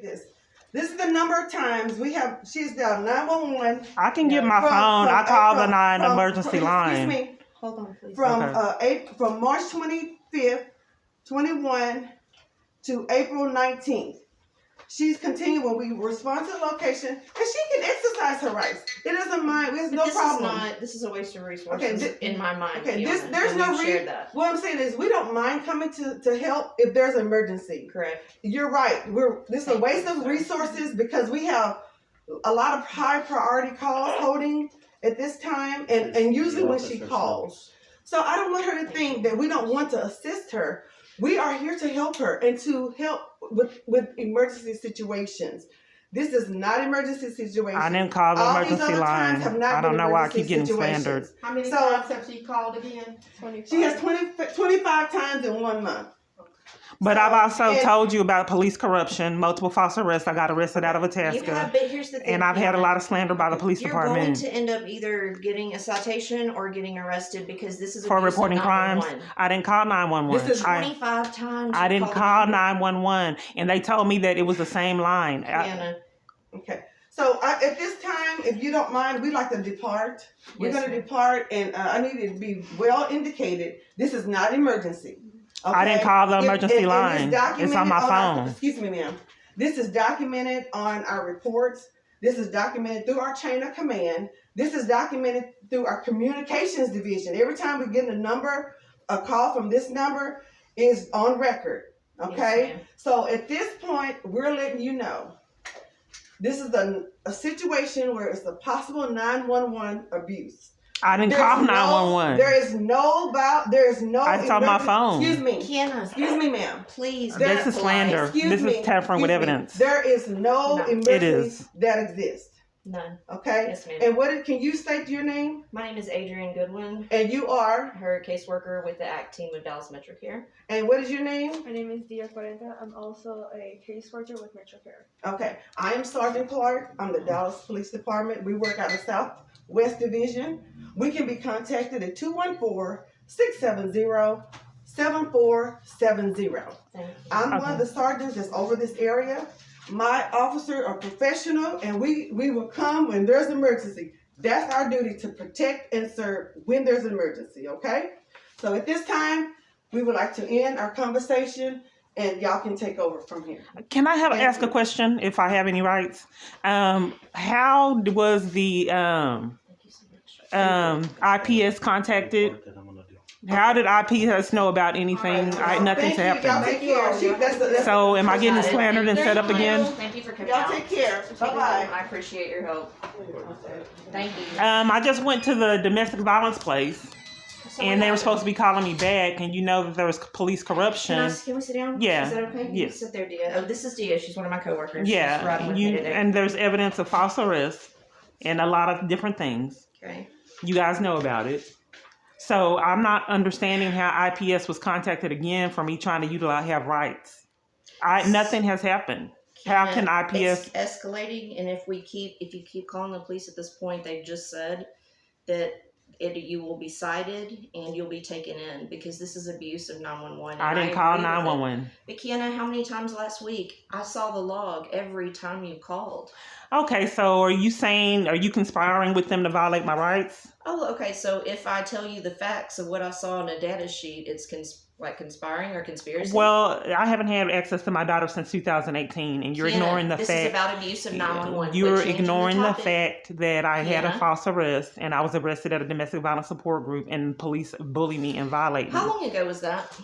this. This is the number of times she's dialed 911. I can get my phone. I call the emergency line. Excuse me. Hold on, please. From March 25th, 21 to April 19th. She's continuing when we respond to the location, and she can exercise her rights. It doesn't mind. There's no problem. This is a waste of resources in my mind. Okay, there's no reason. What I'm saying is, we don't mind coming to help if there's an emergency. Correct. You're right. This is a waste of resources because we have a lot of high priority calls holding at this time, and usually when she calls. So I don't want her to think that we don't want to assist her. We are here to help her and to help with emergency situations. This is not emergency situation. I didn't call the emergency line. I don't know why I keep getting slandered. How many times have she called again? 25? She has 25 times in 1 month. But I've also told you about police corruption, multiple false arrests. I got arrested out of Itasca. But here's the thing. And I've had a lot of slander by the police department. You're going to end up either getting a citation or getting arrested because this is for reporting crimes. I didn't call 911. This is 25 times. I didn't call 911, and they told me that it was the same line. Okay. So at this time, if you don't mind, we'd like to depart. We're going to depart, and I need it to be well indicated. This is not emergency. Okay. I didn't call the emergency line. It's on my phone. Excuse me, ma'am. This is documented on our reports. This is documented through our chain of command. This is documented through our communications division. Every time we get a call from this number is on record. Okay? Yes, so at this point, we're letting you know. This is a situation where it's a possible 911 abuse. I didn't call 911. There is no. I saw my phone. Excuse me. Kiana. Excuse me, ma'am. Please. This is slander. This is tampering with evidence. There is no emergency that exists. None. Okay. Yes, ma'am. And can you state your name? My name is Adrianne Goodwin. And you are? Her caseworker with the ACT team of Dallas Metrocare. And what is your name? My name is Dia Cuarenta. I'm also a caseworker with Metrocare. Okay. I am Sergeant Clark. I'm the Dallas Police Department. We work out of Southwest Division. We can be contacted at 214-670-7470. I'm one of the sergeants that's over this area. My officers are professional, and we will come when there's an emergency. That's our duty, to protect and serve when there's an emergency, okay? So at this time, we would like to end our conversation, and y'all can take over from here. Can I ask a question, if I have any rights? How was the IPS contacted? How did IPS know about anything? Nothing's happened. Y'all take care. So am I getting slandered and set up again? Thank you for coming Y'all out. take care. Bye-bye. I appreciate your help. Thank you. I just went to the domestic violence place, and they were supposed to be calling me back, and you know that there was police corruption. Can we sit down? Yeah. Is that okay? Yes. Sit there, Dia. Oh, this is Dia. She's one of my coworkers. Yeah. She's riding with me today. And there's evidence of false arrest and a lot of different things. Okay. You guys know about it. So I'm not understanding how IPS was contacted again for me trying to have rights. Nothing has happened. How can IPS? It's escalating, and if you keep calling the police at this point, they've just said that you will be cited and you'll be taken in because this is abuse of 911. I didn't call 911. But Kiana, how many times last week? I saw the log every time you called. Okay, so are you conspiring with them to violate my rights? Oh, okay. So if I tell you the facts of what I saw on a data sheet, it's conspiring or conspiracy? Well, I haven't had access to my daughter since 2018, and you're ignoring the fact. This is about abuse of 911. You're ignoring the fact that I had a false arrest, and I was arrested at a domestic violence support group, and police bullied me and violated me. How long ago was that?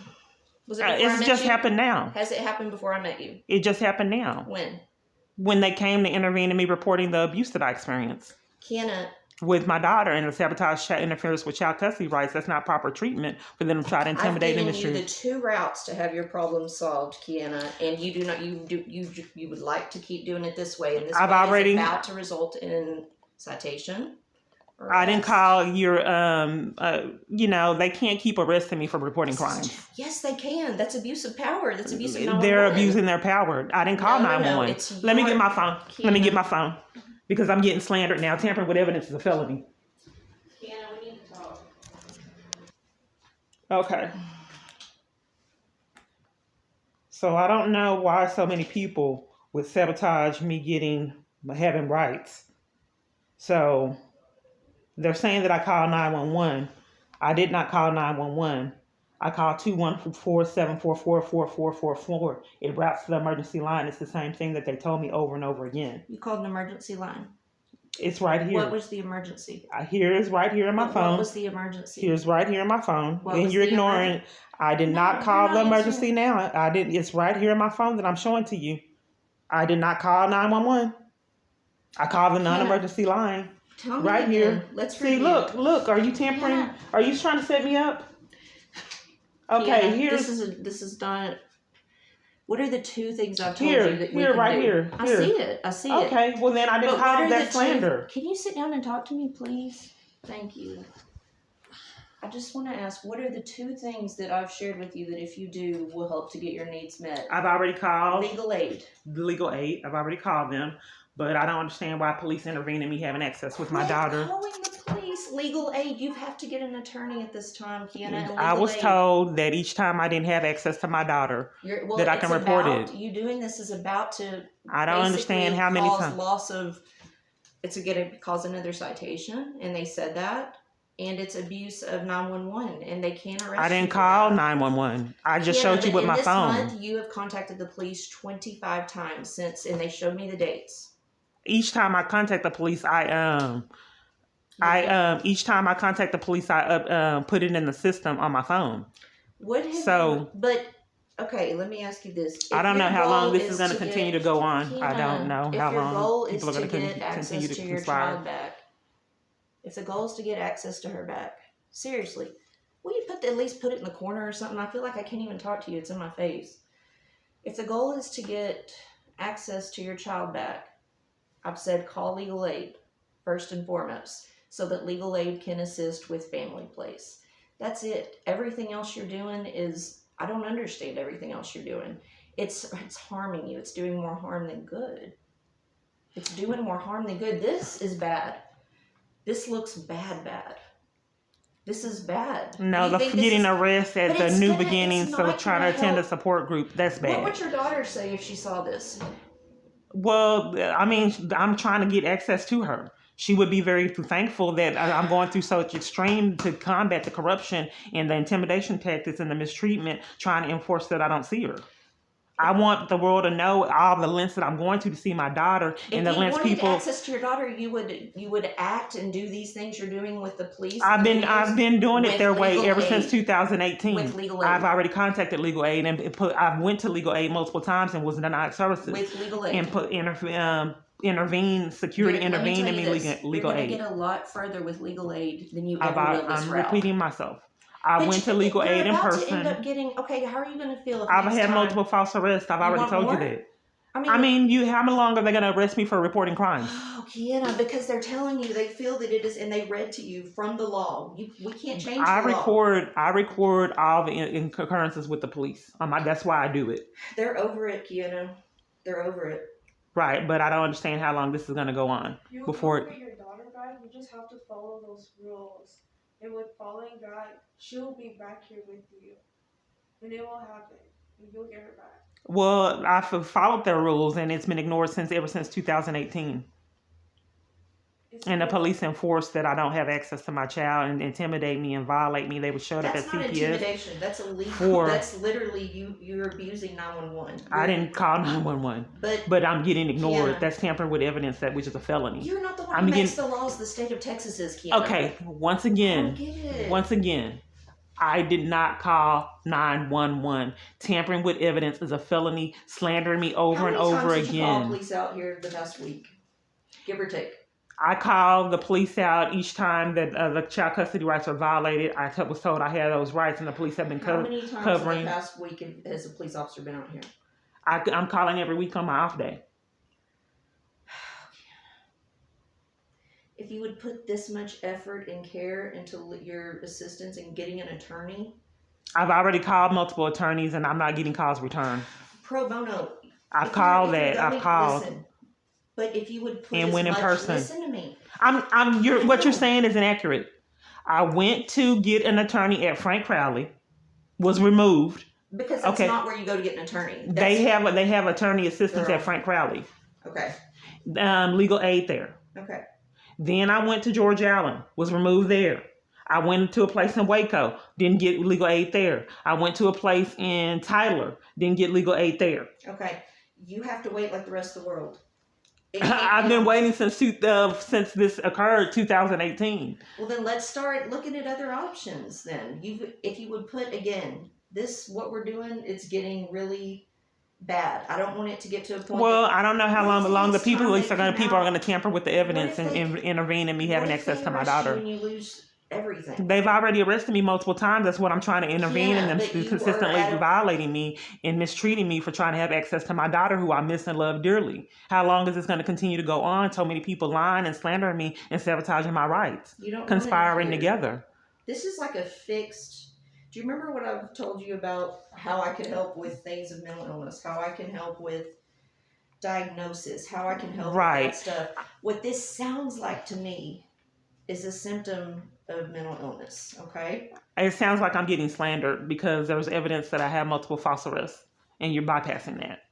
Was it before I met It's just happened now. Has it happened before I met you? It just happened now. When they came to intervene in me reporting the abuse that I experienced. Kiana. With my daughter, and the sabotage interference with child custody rights. That's not proper treatment for them to try to intimidate I've in the given street. you the two routes to have your problem solved, Kiana, and you would like to keep doing it this way, and this is about to result in citation. I didn't call your, they can't keep arresting me for reporting crimes. Yes, they can. That's abuse of power. That's abuse of 911. They're abusing their power. I didn't call 911. Let me get my phone. Kiana. Let me get my phone. Because I'm getting slandered now. Tampering with evidence is a felony. Kiana, we need to talk. Okay. So I don't know why so many people would sabotage me having rights. So they're saying that I called 911. I did not call 911. I called 214-744-4444. It routes to the emergency line. It's the same thing that they told me over and over again. You called an emergency line. It's right here. What was the emergency? Here is right here in my phone. What was the emergency? Here's right here in my phone. What And was you're the ignoring. I did No, not call you're the not emergency now. I didn't. It's right here in my phone that I'm showing to you. I did not call 911. I called the non-emergency line. Tell me Right again. here. Let's See, review. look. Are you tampering? Yeah. Are you trying to set me up? Okay, Yeah, here's this is not. What are the two things I've told here, you that we here, can right do? here. I see it. I see it. Okay, well then I didn't But what call are that the two- slander. Can you sit down and talk to me, please? Thank you. I just want to ask, what are the two things that I've shared with you that if you do will help to get your needs met? I've already called Legal aid. the legal aid. I've already called them, but I don't understand why police intervene in me having access with my Quit daughter. calling the police. Legal aid. You have to get an attorney at this time, Kiana. And I legal was aid. told that each time I didn't have access to my daughter, that I can report it. You doing this is about to. I don't understand how many cause times. loss of. It's going to cause another citation, and they said that, and it's abuse of 911, and they can't arrest. I didn't you for call that. 911. I just Yeah, showed you but with in my this phone. month, you have contacted the police 25 times since, and they showed me the dates. Each time I contact the police, each time I contact the police, I put it in the system on my phone. What have So- you, but okay, let me ask you this. I If don't know your how long goal this is going to continue to go on. I don't know if how your long goal is people are to going get to access continue to to your conspire. child back, if the goal is to get access to her back, seriously, will you at least put it in the corner or something? I feel like I can't even talk to you. It's in my face. If the goal is to get access to your child back, I've said call legal aid first and foremost, so that legal aid can assist with family place. That's it. Everything else you're doing is, I don't understand everything else you're doing. It's harming you. It's doing more harm than good. It's doing more harm than good. This is bad. This looks bad. This is bad. No, You the think this getting is- arrested at but the it's new gonna- beginning, it's so not trying gonna to attend a help. support group. That's What bad. would your daughter say if she saw this? Well, I mean, I'm trying to get access to her. She would be very thankful that I'm going through such extreme to combat the corruption and the intimidation tactics and the mistreatment, trying to enforce that I don't see her. I want the world to know all the lengths that I'm going to see my daughter and the If you lengths wanted people. access to your daughter, you would act and do these things you're doing with the police. I've been doing it with their way legal ever since aid. 2018. With legal aid. I've already contacted legal aid and I went to legal aid multiple times and was denied services. With legal aid. And intervene, security Let me intervene tell in you me this. legal You're aid. gonna get a lot further with legal aid than you ever will this I'm route. repeating myself. I But went to legal you're aid in about to person. end up getting, okay, how are you gonna feel if I've next had time- multiple false arrests. I've You already want told more? you that. I mean, how long are they going to arrest me for reporting crimes? Oh, Kiana, because they're telling you they feel that it is, and they read to you from the law. We can't change I the law. record all the occurrences with the police. That's why I do it. They're over it, Kiana. They're over it. Right, but I don't understand how long this is going to go on You before. get your daughter back. You just have to follow those rules, and with following that, she'll be back here with you, and it will happen. And you'll get her back. Well, I've followed their rules, and it's been ignored ever since 2018. And the police enforce that I don't have access to my child and intimidate me and violate me. They would show up at That's not CPS. intimidation. That's illegal. That's literally you're abusing 911. I didn't call 911, but I'm getting ignored. Kiana. That's tampering with evidence, which is a felony. You're not the one I'm who makes getting- the laws. The state of Texas is, Kiana. Okay, once I don't again, get it. I did not call 911. Tampering with evidence is a felony. Slandering me over and over How many times did you call again. police out here the past week? Give or take. I called the police out each time that the child custody rights were violated. I was told I had those rights, and the police have been How many times covering. in the past week has a police officer been out here? I'm calling every week on my off day. If you would put this much effort and care into your assistance in getting an attorney, I've already called multiple attorneys, and I'm not getting calls returned. pro bono. I've if called you're that. I've going- called. Listen, but if you would put And as went in much, person. listen to me. What you're saying is inaccurate. I went to get an attorney at Frank Crowley, was removed, Because that's Okay. not where you go to get an attorney. They have attorney assistants Girl. at Frank Crowley, Okay. legal aid there. Okay. Then I went to George Allen, was removed there. I went to a place in Waco, didn't get legal aid there. I went to a place in Tyler, didn't get legal aid there. Okay. You have to wait like the rest of the world. I've been waiting since this occurred, 2018. Well, then let's start looking at other options. Then, if you would put again, what we're doing, it's getting really bad. I don't want it to get to a point. Well, I don't know how long the people are going to tamper with the evidence What if and intervene in me having access to my daughter. And you lose everything. They've already arrested me multiple times. That's what I'm trying to intervene in them consistently violating me and mistreating me for trying to have access to my daughter, who I miss and love dearly. How long is this going to continue to go on? So many people lying and slandering me and sabotaging my rights, conspiring together. This is like a fixed. Do you remember what I've told you about how I can help with things of mental illness, how I can help with diagnosis, how I can help with that stuff? What this sounds like to me is a symptom of mental illness, okay? It sounds like I'm getting slandered because there's evidence that I have multiple false arrests, and you're bypassing that.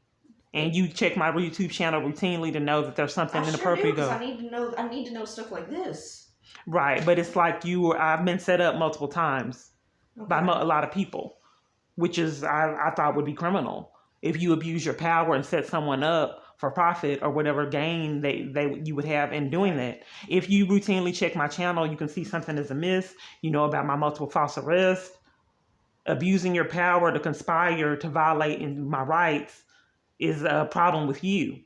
And you check my YouTube channel routinely to know that there's something inappropriate going. I need to know stuff like this. Right, but it's like I've been set up multiple times by a lot of people, which is I thought would be criminal. If you abuse your power and set someone up for profit or whatever gain you would have in doing that. If you routinely check my channel, you can see something is amiss. You know about my multiple false arrests. Abusing your power to conspire to violate my rights is a problem with you.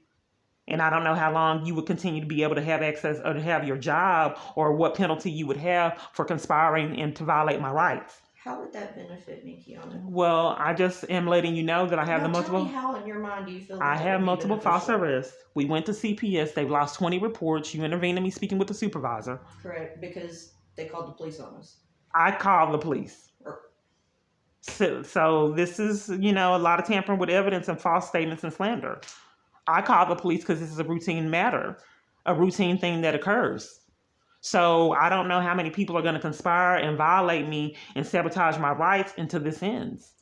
And I don't know how long you would continue to be able to have access or to have your job, or what penalty you would have for conspiring and to violate my rights. How would that benefit me, Kiana? Well, I just am letting you know that I have the multiple. Tell me how in your mind do you feel? I have multiple false arrests. We went to CPS. They've lost 20 reports. You intervened in me speaking with the supervisor. Correct, because they called the police on us. I called the police. So this is, a lot of tampering with evidence and false statements and slander. I called the police because this is a routine matter, a routine thing that occurs. So I don't know how many people are going to conspire and violate me and sabotage my rights until this ends.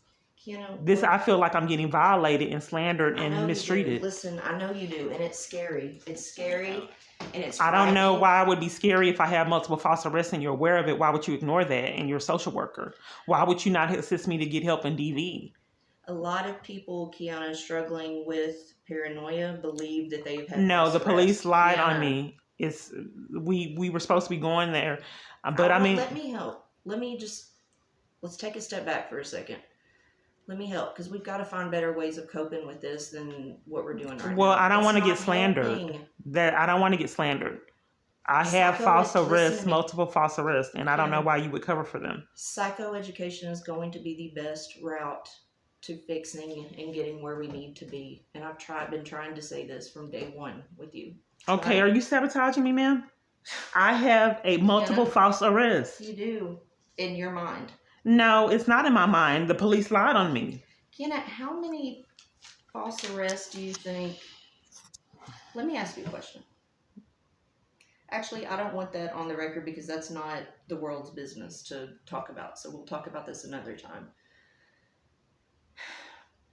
I feel like I'm getting violated and slandered and mistreated. Listen, I know you do, and it's scary. It's scary, and it's. I don't know why it would be scary if I have multiple false arrests and you're aware of it. Why would you ignore that? And you're a social worker. Why would you not assist me to get help in DV? A lot of people, Kiana, struggling with paranoia, believe that they've had. No, the police lied on me. We were supposed to be going there, but I mean. Let me help. Let's take a step back for a second. Let me help, because we've got to find better ways of coping with this than what we're doing right now. Well, I don't want to get slandered. I don't want to get slandered. I have false arrests, multiple false arrests, and I don't know why you would cover for them. Psychoeducation is going to be the best route to fixing and getting where we need to be. And I've been trying to say this from day one with you. Okay, are you sabotaging me, ma'am? I have multiple false arrests. You do, in your mind. No, it's not in my mind. The police lied on me. Kiana, how many false arrests do you think? Let me ask you a question. Actually, I don't want that on the record because that's not the world's business to talk about. So we'll talk about this another time.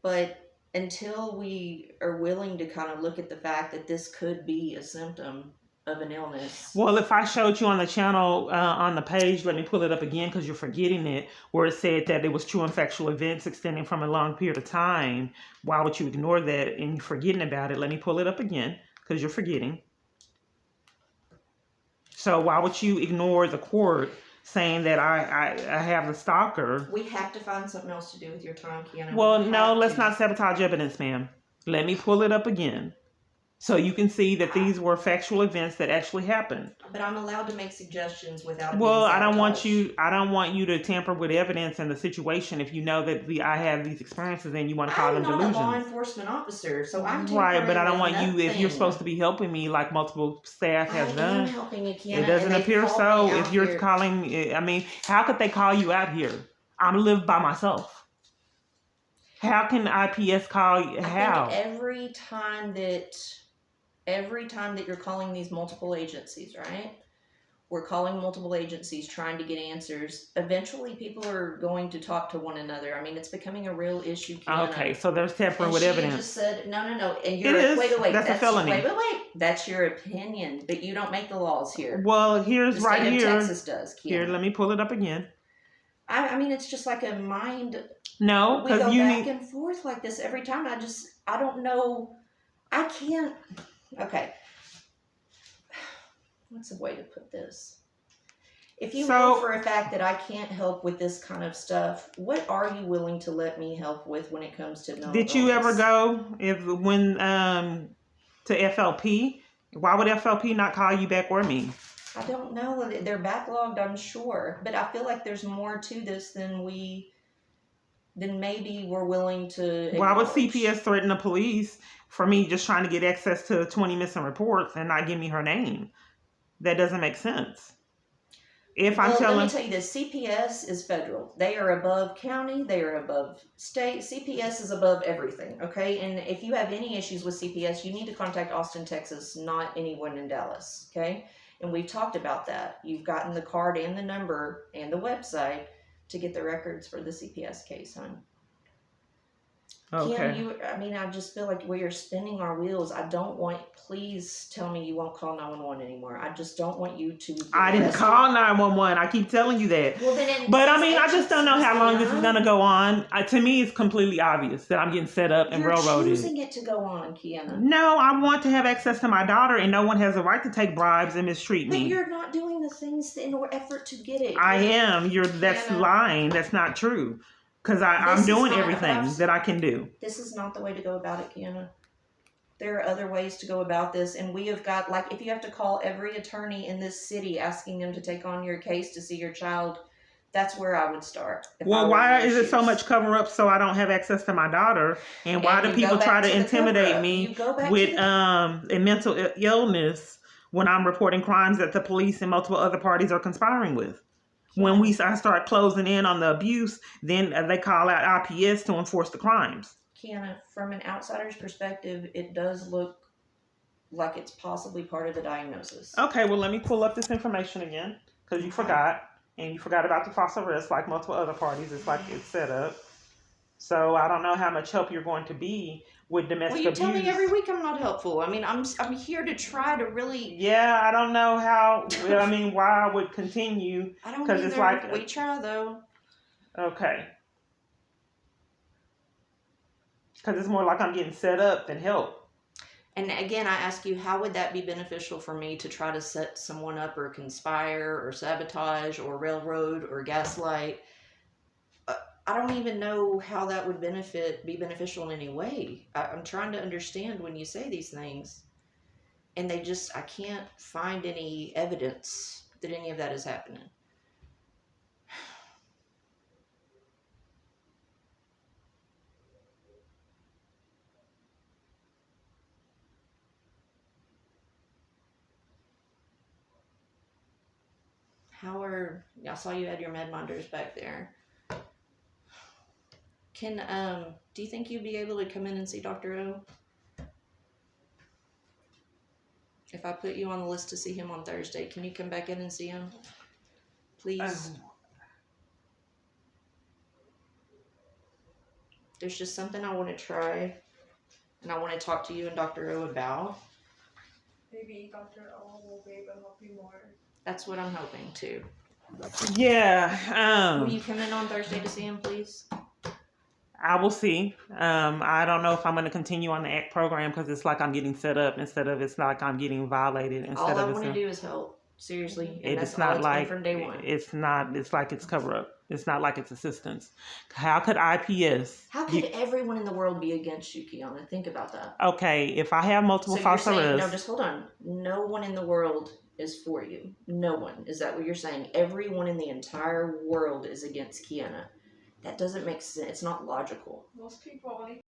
But until we are willing to kind of look at the fact that this could be a symptom of an illness. Well, if I showed you on the channel, on the page, let me pull it up again because you're forgetting it, where it said that it was true and factual events extending from a long period of time. Why would you ignore that and you're forgetting about it? Let me pull it up again because you're forgetting. So why would you ignore the court saying that I have the stalker? We have to find something else to do with your time, Kiana. Well, no, let's not sabotage evidence, ma'am. Let me pull it up again. So you can see that these were factual events that actually happened. But I'm allowed to make suggestions without. Well, I don't want you to tamper with evidence in the situation if you know that I have these experiences and you want to call them delusions. I'm not a law enforcement officer, so I'm right. But I don't want you, if you're supposed to be helping me, like multiple staff has done. I'm helping you, Kiana, it doesn't appear so. If you're calling, I mean, how could they call you out here? I'm live by myself. How can IPS call you? How? I think every time that you're calling these multiple agencies, right? We're calling multiple agencies trying to get answers. Eventually, people are going to talk to one another. I mean, it's becoming a real issue. Kiana. Okay, so there's tampering And with she evidence. just said, no. And It you're, is. wait. That's a felony. Wait. That's your opinion, but you don't make the laws here. Well, here's The state right of here. Texas does, Kiana. Here, let me pull it up again. I mean, it's just like a mind. No, We go because you back need. and forth like this every time. I don't know. I can't. Okay. What's a way to put this? If you know for a fact that I can't help with this kind of stuff, what are you willing to let me help with when it comes to mental Did you illness? ever go to FLP? Why would FLP not call you back or me? I don't know. They're backlogged, I'm sure, but I feel like there's more to this than maybe we're willing to. Why would acknowledge. CPS threaten the police for me just trying to get access to 20 missing reports and not give me her name? That doesn't make sense. If I'm telling, let me tell you this: CPS is federal. They are above county. They are above state. CPS is above everything. Okay, and if you have any issues with CPS, you need to contact Austin, Texas, not anyone in Dallas. Okay, and we've talked about that. You've gotten the card and the number and the website to get the records for the CPS case, hon. okay. Kiana, I just feel like we are spinning our wheels. I don't want, please tell me you won't call 911 anymore. I just don't want you to. I didn't call 911. I keep telling you that. Well, then but I mean, I just don't know how long this is going to go on. To me, it's completely obvious that I'm getting set up and railroaded. You're choosing it to go on, Kiana. No, I want to have access to my daughter, and no one has a right to take bribes and mistreat me. But you're not doing the things in an effort to get it. I am. That's lying. That's not true. Because I'm doing everything that I can do. This is not the way to go about it, Kiana. There are other ways to go about this. And we have got, like, if you have to call every attorney in this city asking them to take on your case to see your child, that's where I would start. Well, why is it so much cover up so I don't have access to my daughter? And why do people try to intimidate me with a mental illness when I'm reporting crimes that the police and multiple other parties are conspiring with? When I start closing in on the abuse, then they call out IPS to enforce the crimes. Kiana, from an outsider's perspective, it does look like it's possibly part of the diagnosis. Okay, well, let me pull up this information again, because you forgot, and you forgot about the false arrest, like multiple other parties. It's like it's set up. So I don't know how much help you're going to be with domestic abuse. Well, you tell me every week I'm not helpful. I mean, I'm here to try to really. Yeah, I don't know how. I mean, why I would continue. I don't either. It's like we try though. Okay. Because it's more like I'm getting set up than help. And again, I ask you, how would that be beneficial for me to try to set someone up or conspire or sabotage or railroad or gaslight? I don't even know how that would be beneficial in any way. I'm trying to understand when you say these things, and I can't find any evidence that any of that is happening. I saw you had your med monitors back there. Do you think you'd be able to come in and see Dr. O? If I put you on the list to see him on Thursday, can you come back in and see him? Please. There's just something I want to try, and I want to talk to you and Dr. O about. Maybe Dr. O will be able to help you more. That's what I'm hoping too. Yeah. Will you come in on Thursday to see him, please? I will see. I don't know if I'm going to continue on the ACT program because it's like I'm getting set up instead of it's like I'm getting violated. All I want to do is help. Seriously. And it's not like from day one. It's not. It's like it's cover up. It's not like it's assistance. How could IPS? How could everyone in the world be against you, Kiana? Think about that. Okay, if I have multiple false arrests. No, just hold on. No one in the world is for you. No one. Is that what you're saying? Everyone in the entire world is against Kiana. That doesn't make sense. It's not logical. Most people only